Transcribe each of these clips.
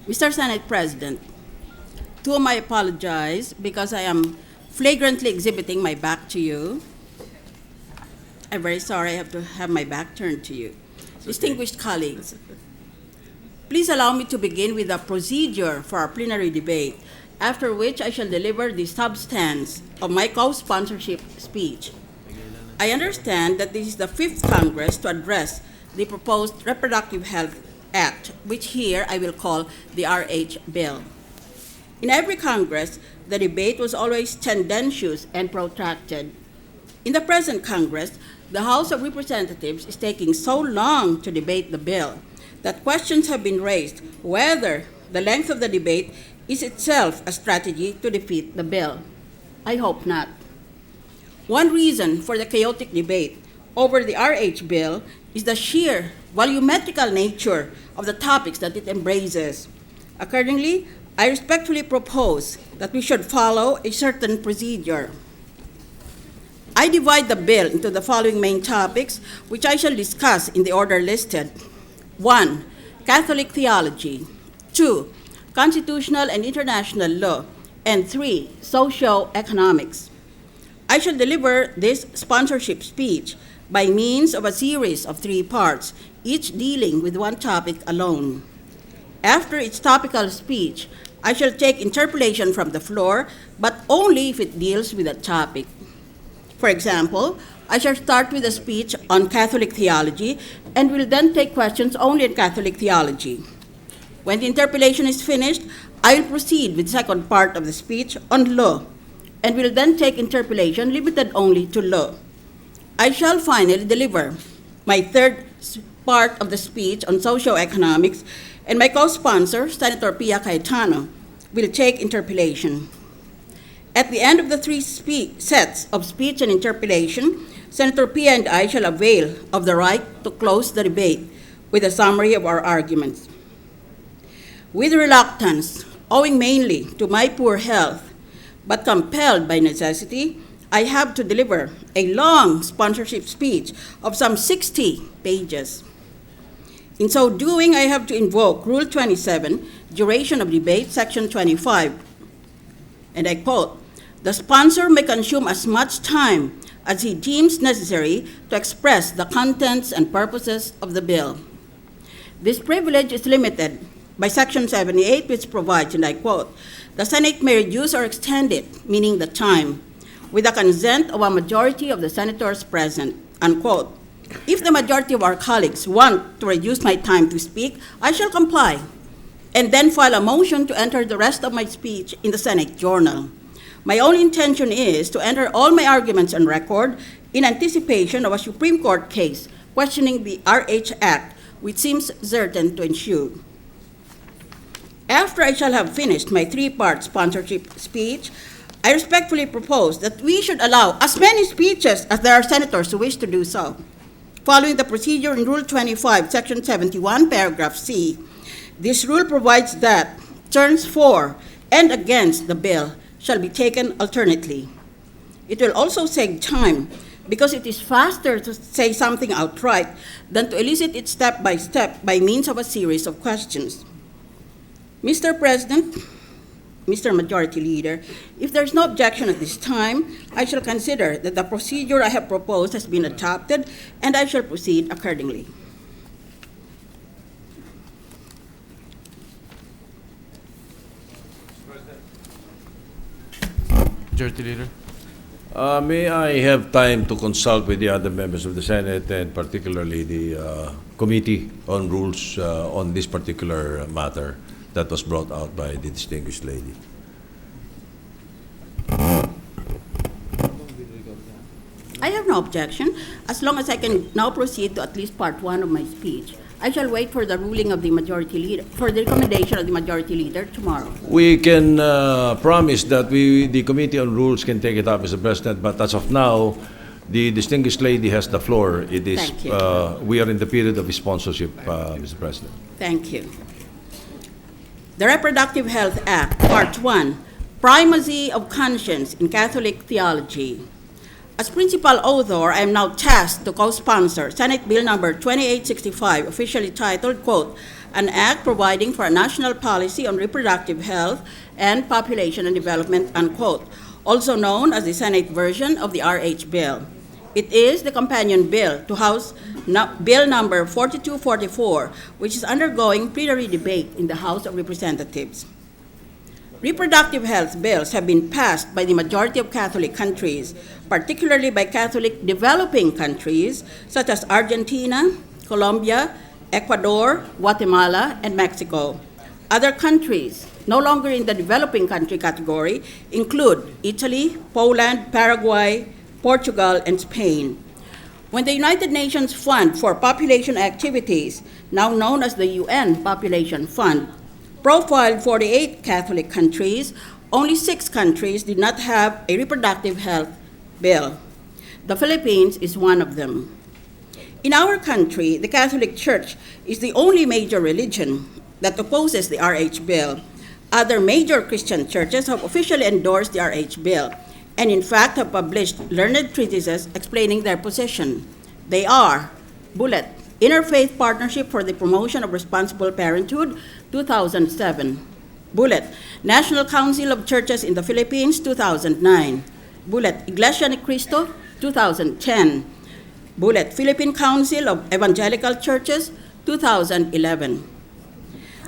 Mr. Senate President, to whom I apologize because I am flagrantly exhibiting my back to you. I'm very sorry I have to have my back turned to you. Distinguished colleagues, please allow me to begin with the procedure for our plenary debate, after which I shall deliver the substance of my co-sponsorship speech. I understand that this is the 5th Congress to address the proposed Reproductive Health Act, which here I will call the RH Bill. In every Congress, the debate was always tendentious and protracted. In the present Congress, the House of Representatives is taking so long to debate the bill that questions have been raised whether the length of the debate is itself a strategy to defeat the bill. I hope not. One reason for the chaotic debate over the RH bill is the sheer volumetrical nature of the topics that it embraces. Accordingly, I respectfully propose that we should follow a certain procedure. I divide the bill into the following main topics, which I shall discuss in the order listed. 1. Catholic theology. 2. Constitutional and international law. And 3. Socio-economics. I shall deliver this sponsorship speech by means of a series of 3 parts, each dealing with one topic alone. After its topical speech, I shall take interpellation from the floor, but only if it deals with a topic. For example, I shall start with a speech on Catholic theology and will then take questions only on Catholic theology. When the interpellation is finished, I will proceed with the second part of the speech on law and will then take interpellation limited only to law. I shall finally deliver my third part of the speech on socio-economics, and my co-sponsor, Senator Pia Cayetano, will take interpellation. At the end of the 3 sets of speech and interpellation, Senator Pia and I shall avail of the right to close the debate with a summary of our arguments. With reluctance, owing mainly to my poor health, but compelled by necessity, I have to deliver a long sponsorship speech of some 60 pages. In so doing, I have to invoke Rule 27, Duration of Debate, Section 25, and I quote, "The sponsor may consume as much time as he deems necessary to express the contents and purposes of the bill." This privilege is limited by Section 78, which provides, and I quote, "The Senate may reduce or extend it," meaning the time, "with the consent of a majority of the senators present," unquote. If the majority of our colleagues want to reduce my time to speak, I shall comply, and then file a motion to enter the rest of my speech in the Senate Journal. My only intention is to enter all my arguments on record in anticipation of a Supreme Court case questioning the RH Act, which seems certain to ensue. After I shall have finished my 3-part sponsorship speech, I respectfully propose that we should allow as many speeches as there are senators who wish to do so. Following the procedure in Rule 25, Section 71, Paragraph C, this rule provides that turns for and against the bill shall be taken alternately. It will also save time because it is faster to say something outright than to elicit it step by step by means of a series of questions. Mr. President, Mr. Majority Leader, if there's no objection at this time, I shall consider that the procedure I have proposed has been adopted, and I shall proceed accordingly. Majority Leader. May I have time to consult with the other members of the Senate and particularly the Committee on Rules on this particular matter that was brought out by the distinguished lady? I have no objection, as long as I can now proceed to at least part 1 of my speech. I shall wait for the ruling of the Majority Leader, for the recommendation of the Majority Leader tomorrow. We can promise that the Committee on Rules can take it up, Mr. President, but as of now, the distinguished lady has the floor. It is, Thank you. We are in the period of sponsorship, Mr. President. Thank you. The Reproductive Health Act, Part 1, Primacy of Conscience in Catholic Theology. As principal author, I am now tasked to co-sponsor Senate Bill number 2865, officially titled, quote, "An Act Providing for a National Policy on Reproductive Health and Population and Development," unquote, also known as the Senate version of the RH bill. It is the companion bill to House Bill number 4244, which is undergoing plenary debate in the House of Representatives. Reproductive health bills have been passed by the majority of Catholic countries, particularly by Catholic developing countries such as Argentina, Colombia, Ecuador, Guatemala, and Mexico. Other countries, no longer in the developing country category, include Italy, Poland, Paraguay, Portugal, and Spain. When the United Nations Fund for Population Activities, now known as the UN Population Fund, profiled 48 Catholic countries, only 6 countries did not have a reproductive health bill. The Philippines is one of them. In our country, the Catholic Church is the only major religion that opposes the RH bill. Other major Christian churches have officially endorsed the RH bill, and in fact have published learned treatises explaining their position. They are Bullet, Interfaith Partnership for the Promotion of Responsible Parenthood, 2007. Bullet, National Council of Churches in the Philippines, 2009. Bullet, Iglesia ni Cristo, 2010. Bullet, Philippine Council of Evangelical Churches, 2011.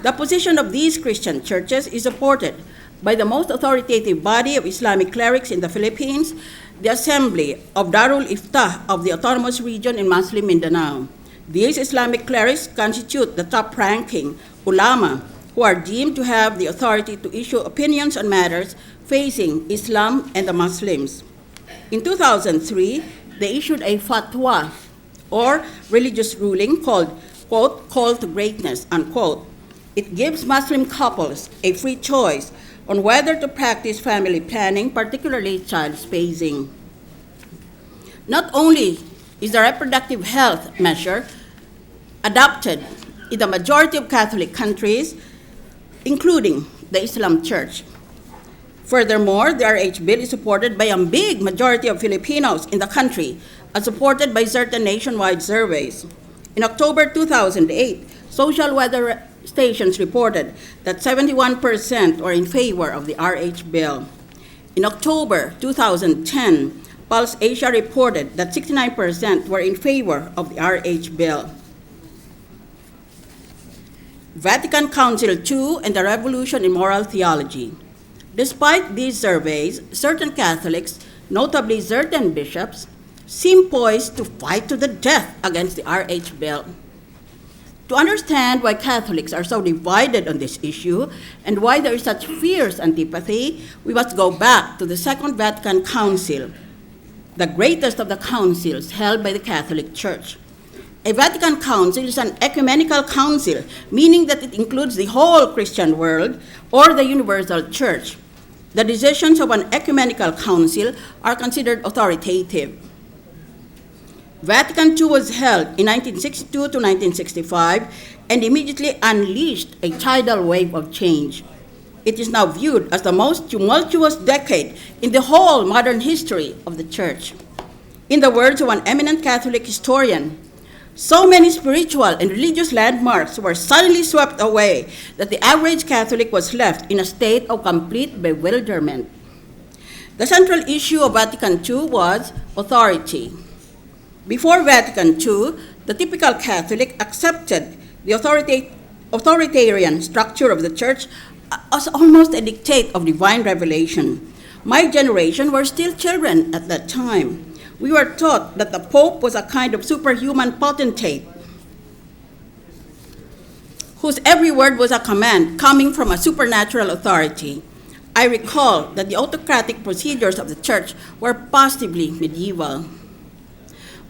The position of these Christian churches is supported by the most authoritative body of Islamic clerics in the Philippines, the Assembly of Darul Iftah of the Autonomous Region in Muslim Mindanao. These Islamic clerics constitute the top-ranking ulama who are deemed to have the authority to issue opinions on matters facing Islam and the Muslims. In 2003, they issued a fatwa, or religious ruling called, quote, "Call to Greatness," unquote. It gives Muslim couples a free choice on whether to practice family planning, particularly child spacing. Not only is the reproductive health measure adopted in the majority of Catholic countries, including the Islam Church. Furthermore, the RH bill is supported by a big majority of Filipinos in the country, as supported by certain nationwide surveys. In October 2008, social weather stations reported that 71% were in favor of the RH bill. In October 2010, Pulse Asia reported that 69% were in favor of the RH bill. Vatican Council II and the Revolution in Moral Theology. Despite these surveys, certain Catholics, notably certain bishops, seem poised to fight to the death against the RH bill. To understand why Catholics are so divided on this issue and why there is such fierce antipathy, we must go back to the Second Vatican Council, the greatest of the councils held by the Catholic Church. A Vatican Council is an ecumenical council, meaning that it includes the whole Christian world or the universal church. The decisions of an ecumenical council are considered authoritative. Vatican II was held in 1962 to 1965 and immediately unleashed a tidal wave of change. It is now viewed as the most tumultuous decade in the whole modern history of the Church. In the words of an eminent Catholic historian, so many spiritual and religious landmarks were suddenly swept away that the average Catholic was left in a state of complete bewilderment. The central issue of Vatican II was authority. Before Vatican II, the typical Catholic accepted the authoritarian structure of the Church as almost a dictate of divine revelation. My generation were still children at that time. We were taught that the Pope was a kind of superhuman potentate whose every word was a command coming from a supernatural authority. I recall that the autocratic procedures of the Church were positively medieval.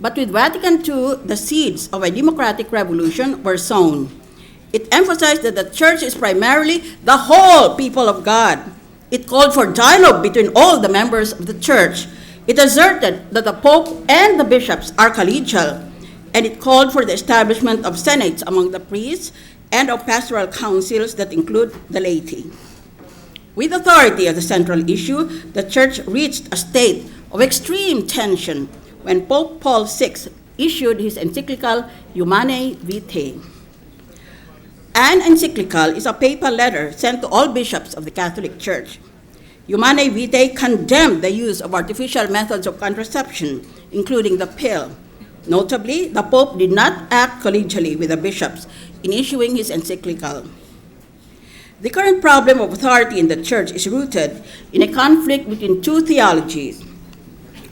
But with Vatican II, the seeds of a democratic revolution were sown. It emphasized that the Church is primarily the whole people of God. It called for dialogue between all the members of the Church. It asserted that the Pope and the bishops are collegial, and it called for the establishment of senates among the priests and of pastoral councils that include the laity. With authority as the central issue, the Church reached a state of extreme tension when Pope Paul VI issued his encyclical Humanae Vitae. An encyclical is a papal letter sent to all bishops of the Catholic Church. Humanae Vitae condemned the use of artificial methods of contraception, including the pill. Notably, the Pope did not act collegially with the bishops in issuing his encyclical. The current problem of authority in the Church is rooted in a conflict between two theologies.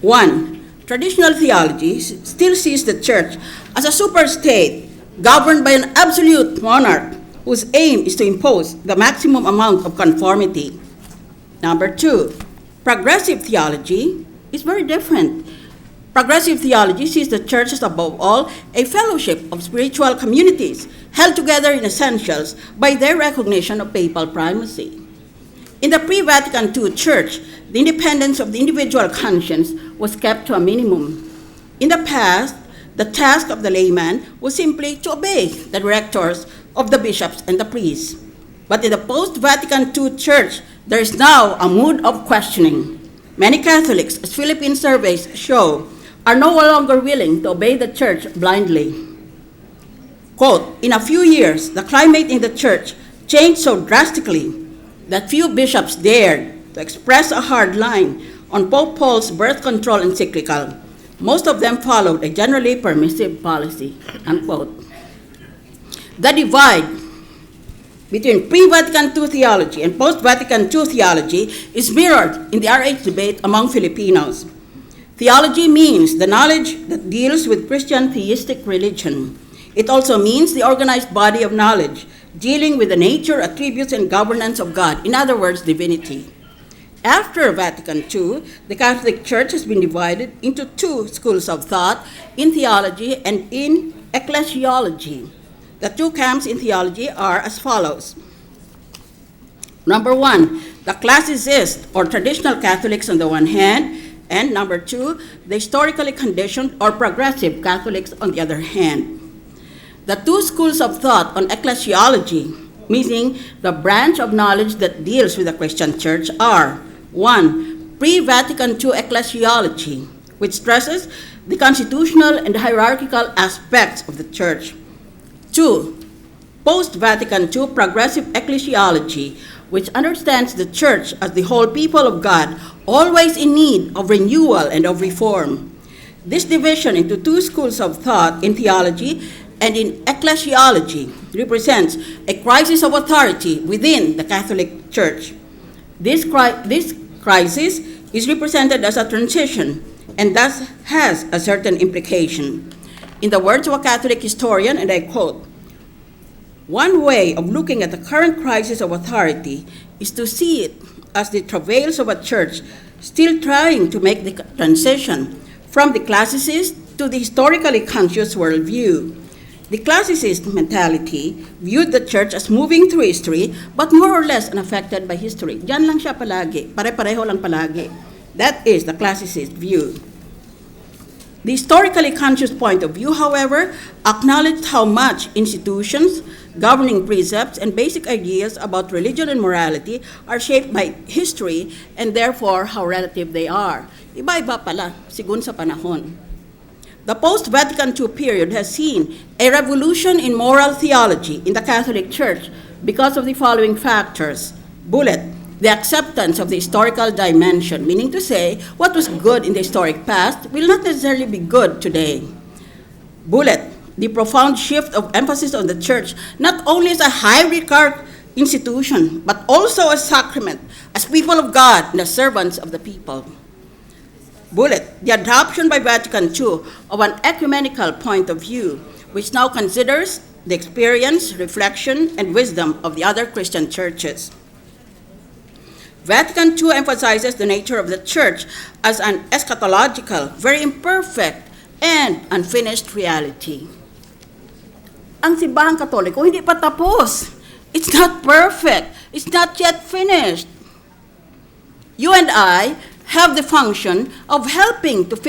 One, traditional theology still sees the Church as a superstate governed by an absolute monarch whose aim is to impose the maximum amount of conformity. Number two, progressive theology is very different. Progressive theology sees the Church as, above all, a fellowship of spiritual communities held together in essentials by their recognition of papal primacy. In the pre-Vatican II Church, the independence of the individual conscience was kept to a minimum. In the past, the task of the layman was simply to obey the directors of the bishops and the priests. But in the post-Vatican II Church, there is now a mood of questioning. Many Catholics, as Philippine surveys show, are no longer willing to obey the Church blindly. Quote, in a few years, the climate in the Church changed so drastically that few bishops dared to express a hard line on Pope Paul's birth control encyclical. Most of them followed a generally permissive policy, unquote. The divide between pre-Vatican II theology and post-Vatican II theology is mirrored in the RH debate among Filipinos. Theology means the knowledge that deals with Christian theistic religion. It also means the organized body of knowledge dealing with the nature, attributes, and governance of God, in other words, divinity. After Vatican II, the Catholic Church has been divided into two schools of thought, in theology and in ecclesiology. The two camps in theology are as follows. Number one, the classicist or traditional Catholics on the one hand, and number two, the historically conditioned or progressive Catholics on the other hand. The two schools of thought on ecclesiology, meaning the branch of knowledge that deals with the Christian Church, are: one, pre-Vatican II ecclesiology, which stresses the constitutional and hierarchical aspects of the Church. Two, post-Vatican II progressive ecclesiology, which understands the Church as the whole people of God, always in need of renewal and of reform. This division into two schools of thought in theology and in ecclesiology represents a crisis of authority within the Catholic Church. This crisis is represented as a transition and thus has a certain implication. In the words of a Catholic historian, and I quote, one way of looking at the current crisis of authority is to see it as the travails of a church still trying to make the transition from the classicist to the historically conscious worldview. The classicist mentality viewed the church as moving through history, but more or less unaffected by history. Diyan lang siya palagi, pare-pareho lang palagi. That is the classicist view. The historically conscious point of view, however, acknowledged how much institutions, governing precepts, and basic ideas about religion and morality are shaped by history and therefore how relative they are. Iba-iba pala, sigun sa panahon. The post-Vatican II period has seen a revolution in moral theology in the Catholic Church because of the following factors. Bullet, the acceptance of the historical dimension, meaning to say, what was good in the historic past will not necessarily be good today. Bullet, the profound shift of emphasis on the church, not only as a high regard institution, but also as sacrament, as people of God and as servants of the people. Bullet, the adoption by Vatican II of an ecumenical point of view, which now considers the experience, reflection, and wisdom of the other Christian churches. Vatican II emphasizes the nature of the church as an eschatological, very imperfect, and unfinished reality. Ang simbahang Katoliko hindi pa tapos. It's not perfect. It's not yet finished. You and I have the function of helping to finish